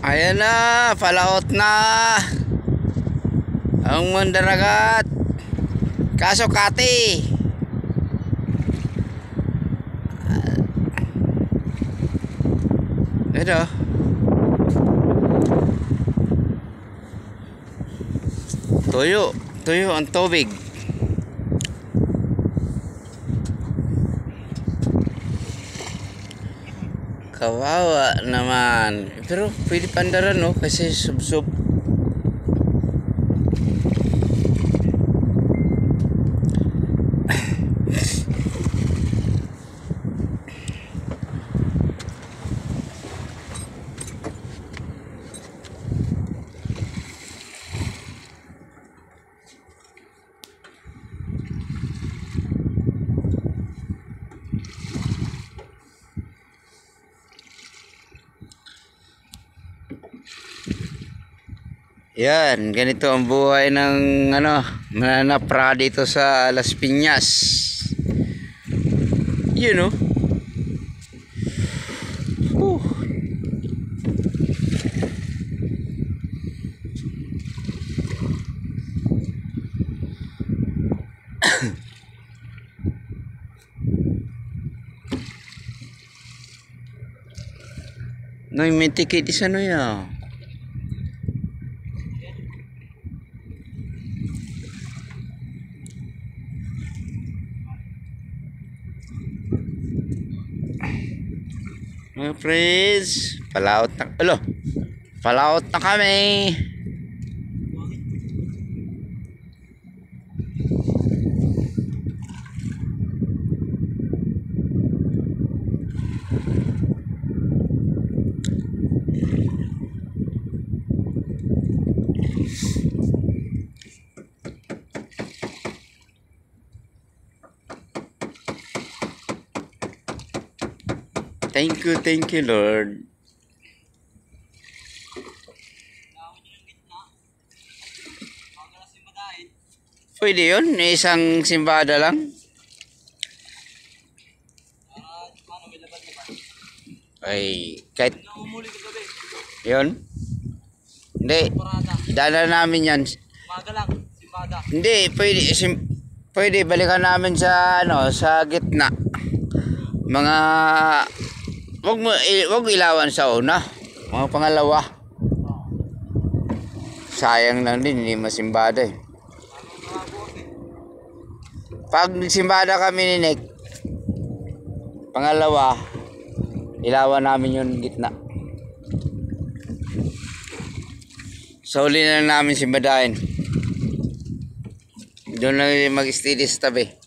Ayan na, palaot na ang mandaragat. Kaso kati. Ito. Tuyo ang tubig. Kawawa naman. Pero pwede pandaran, no? Kasi sub-sub. Yan, ganito ang buhay ng mananapra dito sa Las Piñas. You know. No, may ticket isa no ya. Mga friends, palaot na kami. Thank you Lord. Pwede yun, isang simbada lang. Ay, kahit yun. Hindi, dala namin yan. Hindi, pwede balikan namin sa sa gitna. Mga wag ilawan sa una. Mga pangalawa. Sayang lang din, hindi masimbada eh. Pag simbada kami ni Nick, pangalawa, ilawan namin yung gitna. So huli na lang namin simbadahin. Doon lang mag-steady sa tabi.